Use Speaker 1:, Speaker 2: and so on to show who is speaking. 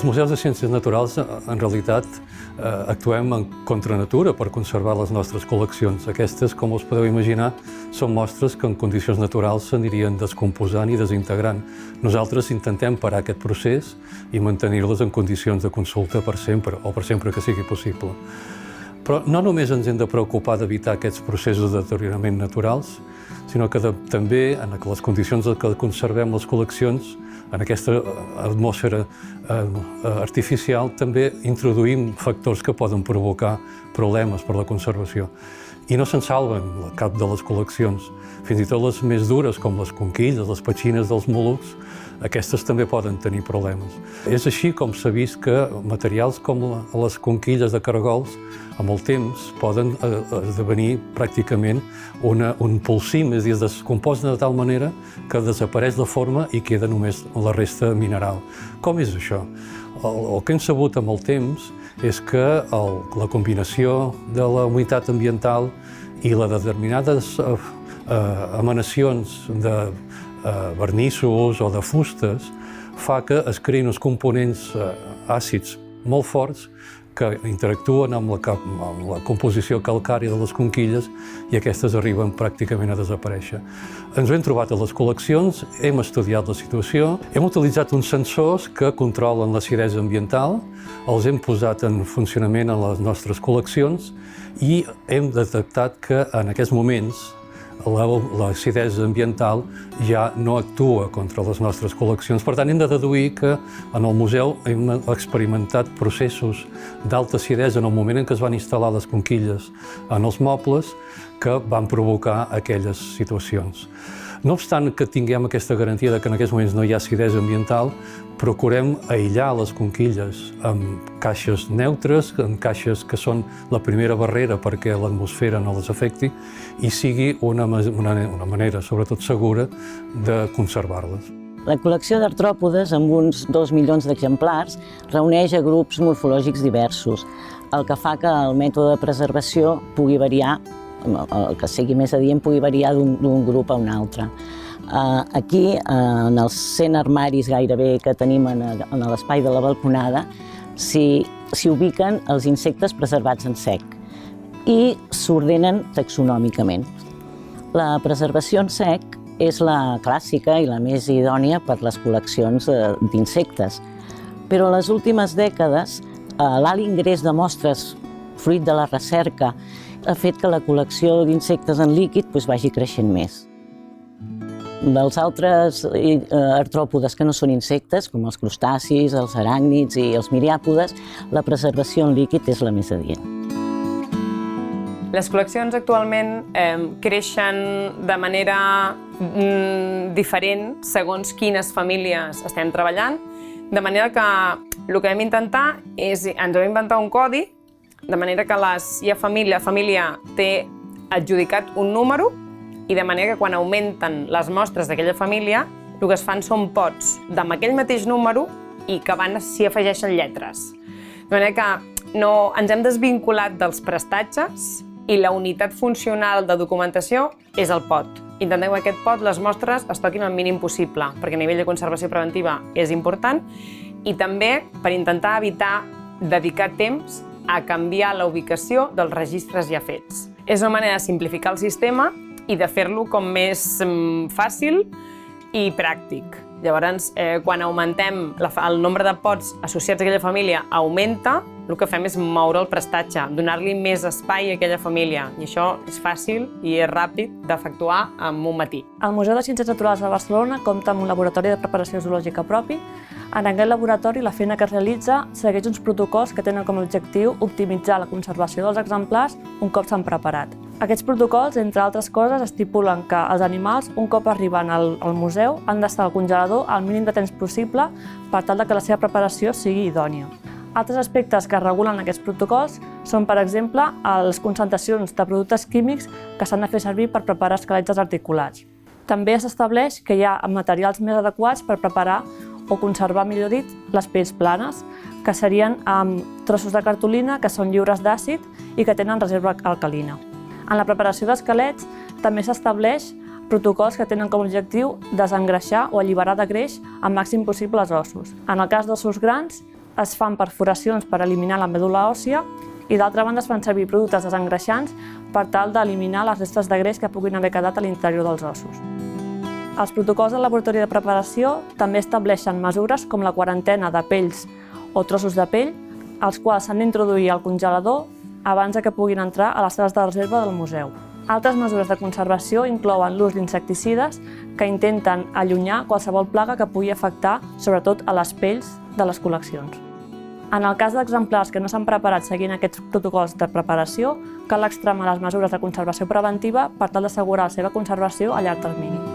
Speaker 1: Els museus de ciències naturals, en realitat, actuem en contranatura per conservar les nostres col·leccions. Aquestes, com us podeu imaginar, són mostres que en condicions naturals s'anirien descomposant i desintegrant. Nosaltres intentem parar aquest procés i mantenir-les en condicions de consulta per sempre, o per sempre que sigui possible. Però no només ens hem de preocupar d'evitar aquests processos de deteriorament naturals, sinó que també, en les condicions en què conservem les col·leccions, en aquesta atmosfera artificial, també introduïm factors que poden provocar problemes per la conservació. I no se'n salven cap de les col·leccions. Fins i tot les més dures, com les conquilles, les petxines dels mol·luscs, aquestes també poden tenir problemes. És així com s'ha vist que materials com les conquilles de caragols, amb el temps, poden esdevenir pràcticament un polsim, és a dir, es descomposen de tal manera que desapareix la forma i queda només la resta mineral. Com és això? El que hem sabut amb el temps és que la combinació de la humitat ambiental i les determinades emanacions de vernissos o de fustes fa que es creïn uns components àcids molt forts que interactuen amb la composició calcària de les conquilles i aquestes arriben pràcticament a desaparèixer. Ens ho hem trobat a les col·leccions, hem estudiat la situació, hem utilitzat uns sensors que controlen l'acidesa ambiental, els hem posat en funcionament en les nostres col·leccions i hem detectat que en aquests moments l'acidesa ambiental ja no actua contra les nostres col·leccions. Per tant, hem de deduir que en el museu hem experimentat processos d'alta acidesa en el moment en què es van instal·lar les conquilles en els mobles que van provocar aquelles situacions. No obstant que tinguem aquesta garantia de que en aquests moments no hi ha acidesa ambiental, procurem aïllar les conquilles amb caixes neutres, amb caixes que són la primera barrera perquè l'atmosfera no les afecti i sigui una manera, sobretot segura, de conservar-les.
Speaker 2: La col·lecció d'artròpodes, amb uns 2 milions d'exemplars, reuneix a grups morfològics diversos, el que fa que el mètode de preservació pugui variar, el que sigui més adient pugui variar d'un grup a un altre. Aquí, en els 100 armaris gairebé que tenim en l'espai de la balconada, s'hi ubiquen els insectes preservats en sec i s'ordenen taxonòmicament. La preservació en sec és la clàssica i la més idònia per les col·leccions d'insectes, però en les últimes dècades l'alt ingrés de mostres fruit de la recerca ha fet que la col·lecció d'insectes en líquid vagi creixent més. Dels altres artròpodes que no són insectes, com els crustacis, els aràcnids i els miriàpodes, la preservació en líquid és la més adient.
Speaker 3: Les col·leccions actualment creixen de manera diferent segons quines famílies estem treballant, de manera que el que vam intentar és, ens vam inventar un codi, de manera que la família té adjudicat un número i de manera que quan augmenten les mostres d'aquella família, el que es fan són pots amb aquell mateix número i que s'hi afegeixen lletres. De manera que no ens hem desvinculat dels prestatges i la unitat funcional de documentació és el pot. Intentem que aquest pot les mostres es toquin el mínim possible, perquè a nivell de conservació preventiva és important, i també per intentar evitar dedicar temps a canviar la ubicació dels registres ja fets. És una manera de simplificar el sistema i de fer-lo com més fàcil i pràctic. Llavors, quan augmentem el nombre de pots associats a aquella família augmenta, el que fem és moure el prestatge, donar-li més espai a aquella família. I això és fàcil i és ràpid d'efectuar en un matí.
Speaker 4: El Museu de Ciències Naturals de Barcelona compta amb un laboratori de preparació zoològica propi. En aquest laboratori, la feina que es realitza segueix uns protocols que tenen com a objectiu optimitzar la conservació dels exemplars un cop s'han preparat. Aquests protocols, entre altres coses, estipulen que els animals, un cop arriben al museu, han d'estar al congelador el mínim de temps possible per tal que la seva preparació sigui idònia. Altres aspectes que regulen aquests protocols són, per exemple, les concentracions de productes químics que s'han de fer servir per preparar esquelets desarticulats. També s'estableix que hi ha materials més adequats per preparar o conservar, millor dit, les pells planes, que serien amb trossos de cartolina que són lliures d'àcid i que tenen reserva alcalina. En la preparació d'esquelets també s'estableix protocols que tenen com a objectiu desengreixar o alliberar de greix al màxim possible els ossos. En el cas d'ossos grans, es fan perforacions per eliminar la mèdula òssia i d'altra banda es fan servir productes desengreixants per tal d'eliminar les restes de greix que puguin haver quedat a l'interior dels ossos. Els protocols del laboratori de preparació també estableixen mesures com la quarantena de pells o trossos de pell, els quals s'han d'introduir al congelador abans que puguin entrar a les sales de reserva del museu. Altres mesures de conservació inclouen l'ús d'insecticides que intenten allunyar qualsevol plaga que pugui afectar sobretot a les pells de les col·leccions. En el cas d'exemplars que no s'han preparat seguint aquests protocols de preparació, cal extremar les mesures de conservació preventiva per tal d'assegurar la seva conservació a llarg termini.